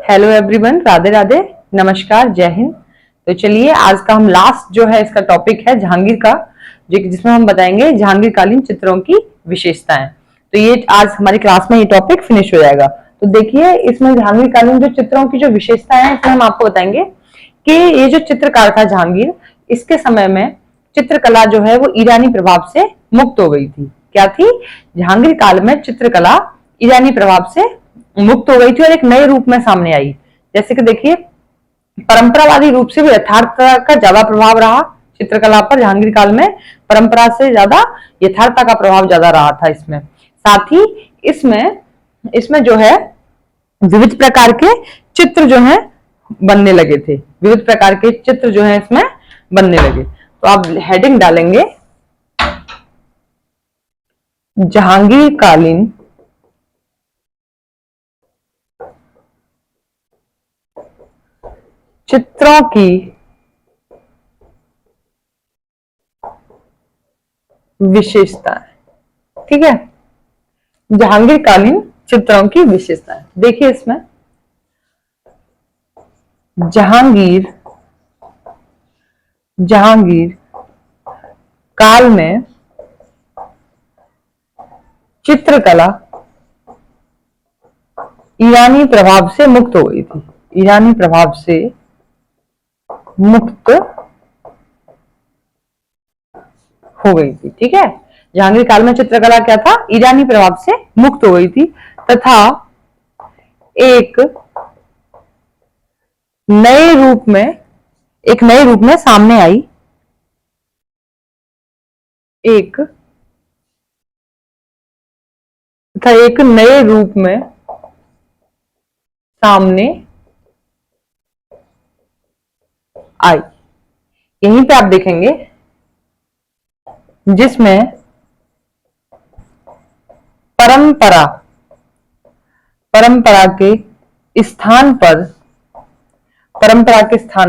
Hello everyone, Radhe Radhe, नमस्कार, जय हिंद। तो चलिए आज का हम लास्ट जो है इसका टॉपिक है जहांगीर का, जिसमें हम बताएंगे जहांगीर कालीन चित्रों की विशेषताएं। तो ये आज हमारी क्लास में ये टॉपिक फिनिश हो जाएगा। तो देखिए इसमें जहांगीर कालीन जो चित्रों की जो विशेषताएं हैं इसमें हम आपको बताएंगे कि ये जो चित्रकार था जहांगीर, इसके समय में चित्रकला जो है वो ईरानी प्रभाव से मुक्त हो गई थी। क्या थी? जहांगीर काल में चित्रकला ईरानी प्रभाव से मुक्त हो गई थी और एक नए रूप में सामने आई। जैसे कि देखिए परंपरावादी रूप से भी यथार्थता का ज्यादा प्रभाव रहा चित्रकला पर। जहांगीर काल में परंपरा से ज्यादा यथार्थता का प्रभाव ज्यादा रहा था इसमें। साथ ही इसमें इसमें जो है विविध प्रकार के चित्र जो है बनने लगे थे। विविध प्रकार के चित्र जो है इसमें बनने लगे। तो आप हेडिंग डालेंगे जहांगीर कालीन चित्रों की विशेषताएं। ठीक है, जहांगीर कालीन चित्रों की विशेषताएं देखिए इसमें जहांगीर काल में चित्रकला ईरानी प्रभाव से मुक्त हो गई थी। ईरानी प्रभाव से मुक्त हो गई थी। ठीक है, जहांगीर काल में चित्रकला क्या था? ईरानी प्रभाव से मुक्त हो गई थी तथा एक नए रूप में सामने आई। एक नए रूप में सामने आई। यहीं पे आप देखेंगे जिसमें परंपरा के स्थान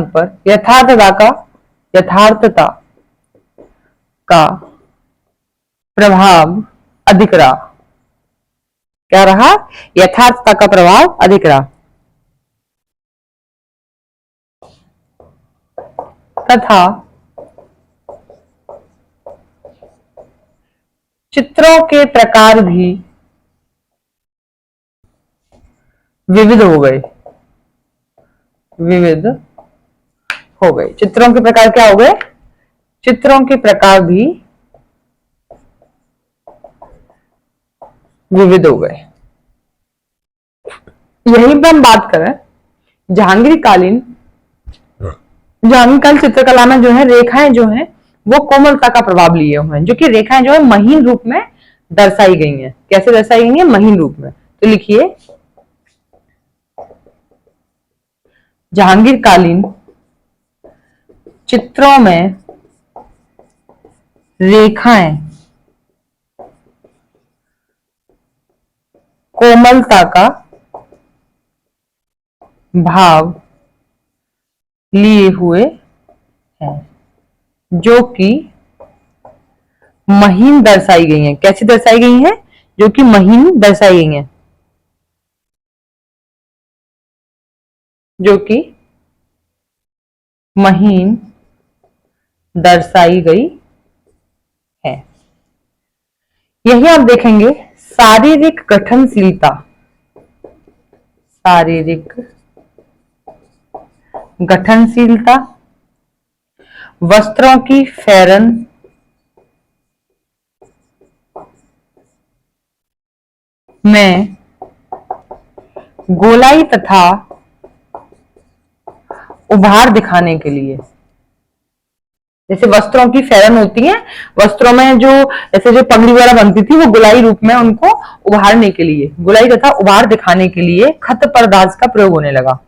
पर यथार्थता का प्रभाव अधिक रहा। क्या रहा? यथार्थता का प्रभाव अधिक रहा तथा चित्रों के प्रकार भी विविध हो गए। चित्रों के प्रकार क्या हो गए? चित्रों के प्रकार भी विविध हो गए। यहीं पर हम बात करें जहांगीर काल चित्रकला में जो है रेखाएं जो है वो कोमलता का प्रभाव लिए हुए हैं, जो कि रेखाएं जो है महीन रूप में दर्शाई गई हैं। कैसे दर्शाई गई हैं? महीन रूप में। तो लिखिए जहांगीर कालीन चित्रों में रेखाएं कोमलता का भाव लिए हुए हैं, जो कि महीन दर्शाई गई हैं। कैसे दर्शाई गई हैं? जो कि महीन दर्शाई गई हैं, जो कि महीन दर्शाई गई है। यही आप देखेंगे शारीरिक गठनशीलता, वस्त्रों की फैरन में गोलाई तथा उभार दिखाने के लिए। जैसे वस्त्रों की फैरन होती है, वस्त्रों में जो जैसे जो पगड़ी वगैरह बनती थी वो गोलाई रूप में उनको उभारने के लिए, गोलाई तथा उभार दिखाने के लिए खत परदाज का प्रयोग होने लगा।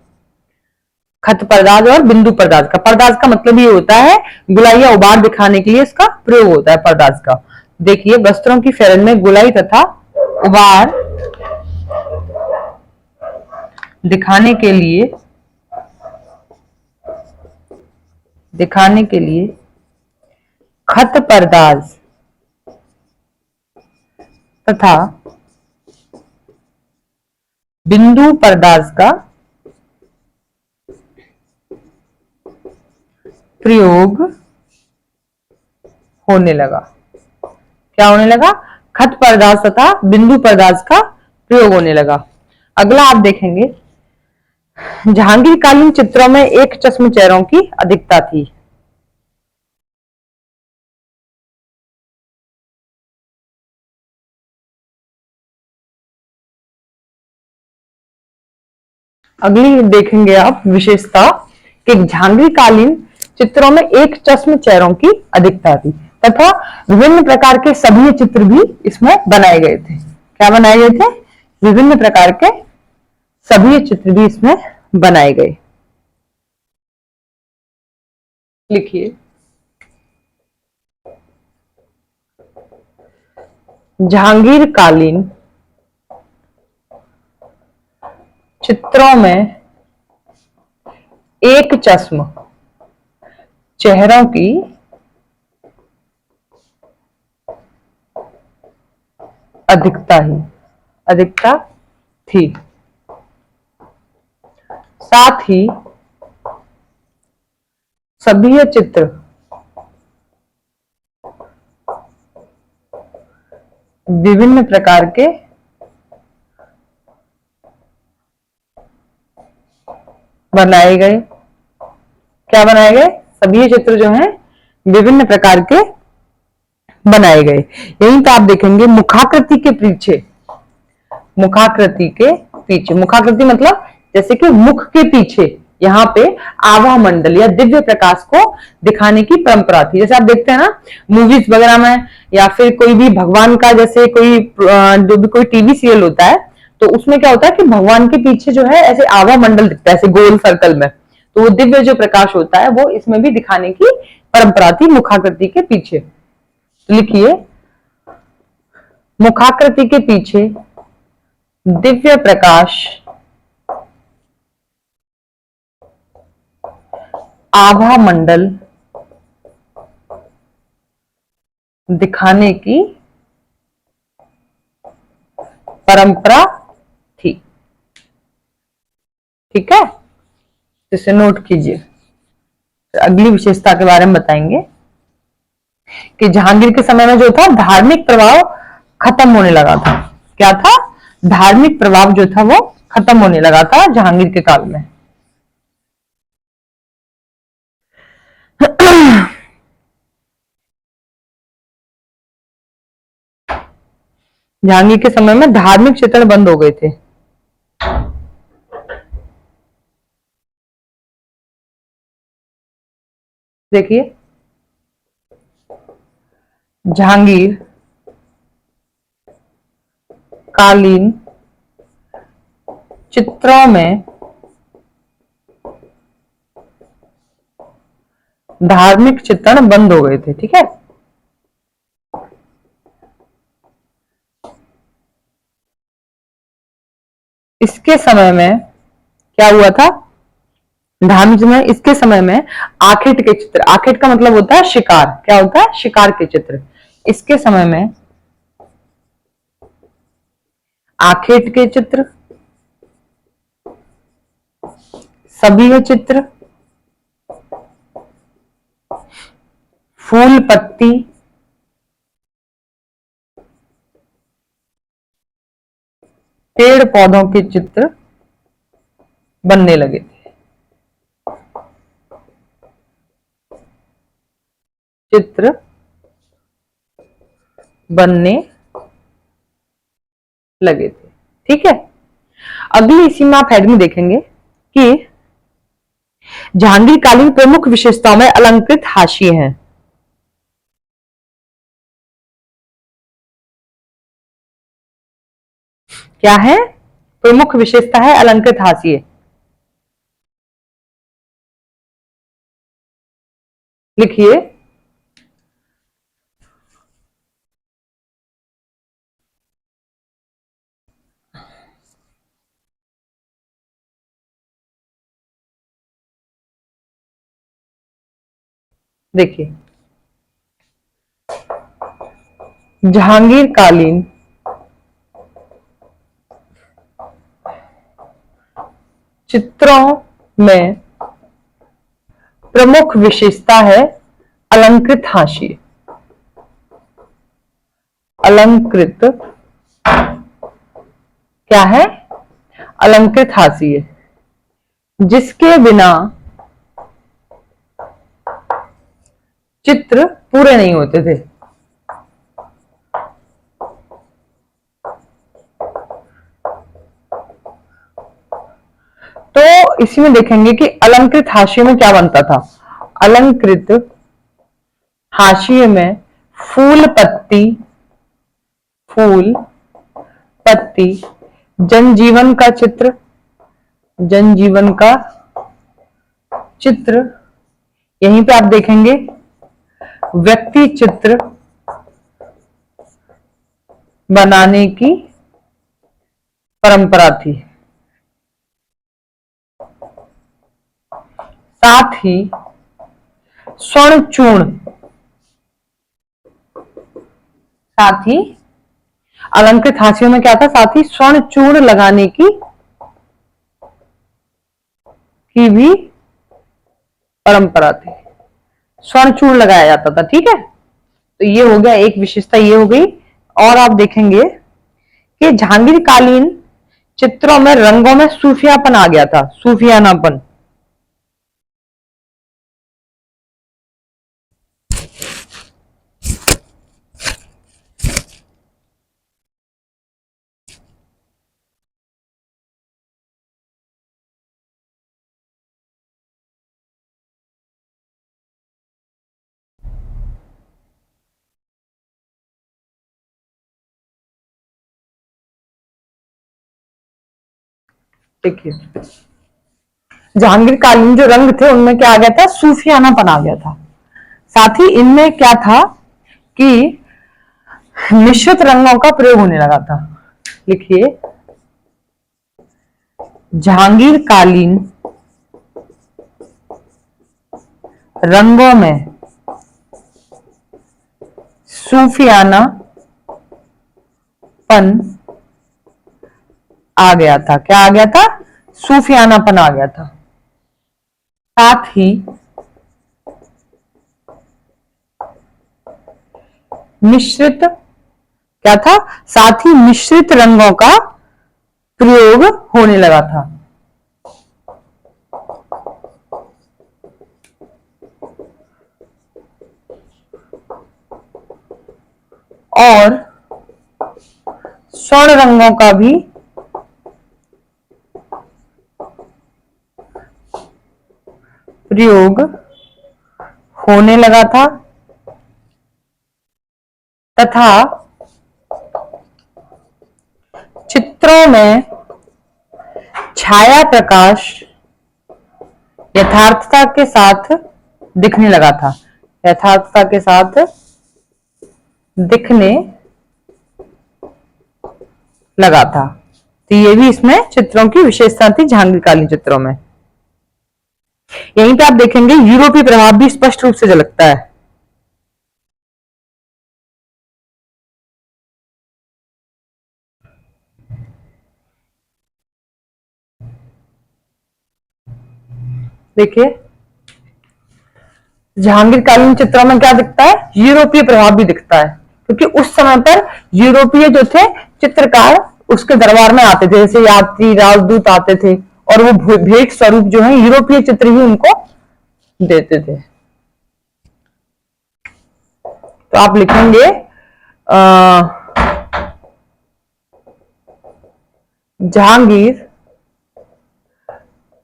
खत परदाज और बिंदु परदाज का। परदाज का मतलब ये होता है गोलाई या उभार दिखाने के लिए इसका प्रयोग होता है परदाज का। देखिए वस्त्रों की फैरन में गोलाई तथा उभार दिखाने के लिए खत परदाज तथा बिंदु परदाज का प्रयोग होने लगा। क्या होने लगा? खत पर्दास तथा बिंदु पर्दास का प्रयोग होने लगा। अगला आप देखेंगे, जहांगीरकालीन चित्रों में एक चश्म चेहरों की अधिकता थी। अगली देखेंगे आप विशेषता कि जहांगीरकालीन चित्रों में एक चश्म चेहरों की अधिकता थी तथा विभिन्न प्रकार के सभी चित्र भी इसमें बनाए गए थे। क्या बनाए गए थे? विभिन्न प्रकार के सभी चित्र भी इसमें बनाए गए। लिखिए, जहांगीरकालीन चित्रों में एक चश्म चेहरों की अधिकता थी। साथ ही सभी चित्र विभिन्न प्रकार के बनाए गए। क्या बनाए गए? सभी चित्र जो हैं विभिन्न प्रकार के बनाए गए। यहीं पे आप देखेंगे मुखाकृति के पीछे, मुखाकृति मतलब जैसे कि मुख के पीछे यहाँ पे आभा मंडल या दिव्य प्रकाश को दिखाने की परंपरा थी। जैसे आप देखते हैं ना मूवीज वगैरह में, या फिर कोई भी भगवान का, जैसे कोई जो भी कोई टीवी सीरियल होता है तो उसमें क्या होता है कि भगवान के पीछे जो है ऐसे आभा मंडल दिखता है, ऐसे गोल सर्कल में, तो वो दिव्य जो प्रकाश होता है वो इसमें भी दिखाने की परंपरा थी मुखाकृति के पीछे। लिखिए, मुखाकृति के पीछे दिव्य प्रकाश आभा मंडल दिखाने की परंपरा थी। ठीक है, इसे नोट कीजिए। अगली विशेषता के बारे में बताएंगे कि जहांगीर के समय में जो था धार्मिक प्रभाव खत्म होने लगा था। क्या था? धार्मिक प्रभाव जो था वो खत्म होने लगा था जहांगीर के काल में। जहांगीर के समय में धार्मिक चित्रण बंद हो गए थे। देखिए, जहांगीर कालीन चित्रों में धार्मिक चित्रण बंद हो गए थे। ठीक है, इसके समय में क्या हुआ था? धार्मिक में इसके समय में आखेट के चित्र, आखेट का मतलब होता है शिकार। क्या होता है? शिकार के चित्र। इसके समय में आखेट के चित्र, सभी चित्र, फूल पत्ती, पेड़ पौधों के चित्र बनने लगे थे। चित्र बनने लगे थे। ठीक है, अगली इसी में आप हेड में देखेंगे कि जहांगीर कालीन प्रमुख विशेषताओं में अलंकृत हाशिए हैं। क्या है? प्रमुख विशेषता है अलंकृत हाशिए। लिखिए, देखिए, जहांगीर कालीन चित्रों में प्रमुख विशेषता है अलंकृत हाशिए। अलंकृत क्या है? अलंकृत हाशिए, जिसके बिना चित्र पूरे नहीं होते थे। तो इसी में देखेंगे कि अलंकृत हाशिए में क्या बनता था। अलंकृत हाशिए में फूल पत्ती, जनजीवन का चित्र, यहीं पे आप देखेंगे व्यक्ति चित्र बनाने की परंपरा थी। साथ ही अलंकृत हाशियों में क्या था? साथ ही स्वर्ण चूर्ण लगाने की भी परंपरा थी। स्वर्ण चूर्ण लगाया जाता था। ठीक है, तो ये हो गया एक विशेषता, ये हो गई। और आप देखेंगे कि जहांगीर कालीन चित्रों में रंगों में सूफियापन आ गया था, सूफियानापन। देखिए, जहांगीर कालीन जो रंग थे उनमें क्या आ गया था? सूफियानापन आ गया था। साथ ही इनमें क्या था कि मिश्रित रंगों का प्रयोग होने लगा था। लिखिए, जहांगीर कालीन रंगों में सूफियानापन आ गया था। क्या आ गया था? सूफियानापन आ गया था। साथ ही मिश्रित क्या था? साथ ही मिश्रित रंगों का प्रयोग होने लगा था। और स्वर्ण रंगों का भी प्रयोग होने लगा था तथा चित्रों में छाया प्रकाश यथार्थता के साथ दिखने लगा था। यथार्थता के साथ दिखने लगा था। तो ये भी इसमें चित्रों की विशेषता थी जहांगीर कालीन चित्रों में। यहीं पे आप देखेंगे यूरोपीय प्रभाव भी स्पष्ट रूप से झलकता है। देखिए, जहांगीर कालीन चित्रों में क्या दिखता है? यूरोपीय प्रभाव भी दिखता है, क्योंकि उस समय पर यूरोपीय जो थे चित्रकार उसके दरबार में आते थे, जैसे यात्री राजदूत आते थे और वो भेंट स्वरूप जो है यूरोपीय चित्र ही उनको देते थे। तो आप लिखेंगे जहांगीर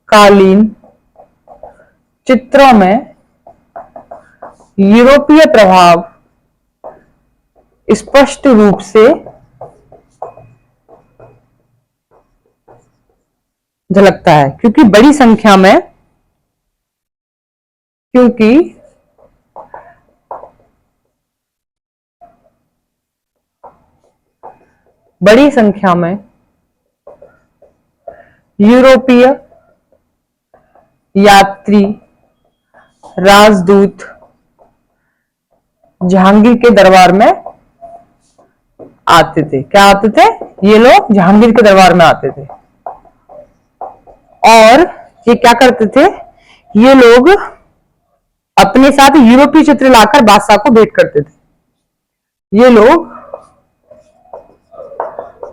कालीन चित्रों में यूरोपीय प्रभाव स्पष्ट रूप से झलकता है, क्योंकि बड़ी संख्या में यूरोपीय यात्री राजदूत जहांगीर के दरबार में आते थे। क्या आते थे? ये लोग जहांगीर के दरबार में आते थे और ये क्या करते थे? ये लोग अपने साथ यूरोपीय चित्र लाकर बादशाह को भेंट करते थे। ये लोग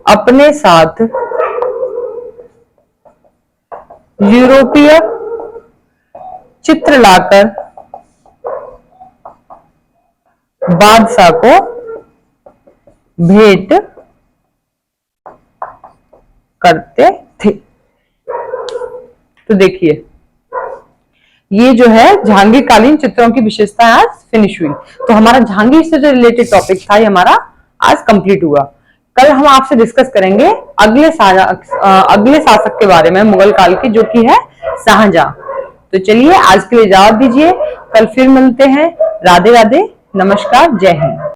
अपने साथ यूरोपीय चित्र लाकर बादशाह को भेंट करते थे। तो देखिए, ये जो है जहांगीर कालीन चित्रों की विशेषताएं आज फिनिश हुई। तो हमारा जहांगीर से जो रिलेटेड टॉपिक था ये हमारा आज कंप्लीट हुआ। कल हम आपसे डिस्कस करेंगे अगले शासक के बारे में, मुगल काल के, जो कि है शाहजहां। तो चलिए आज के लिए इजाजत दीजिए, कल फिर मिलते हैं। राधे राधे, नमस्कार, जय हिंद।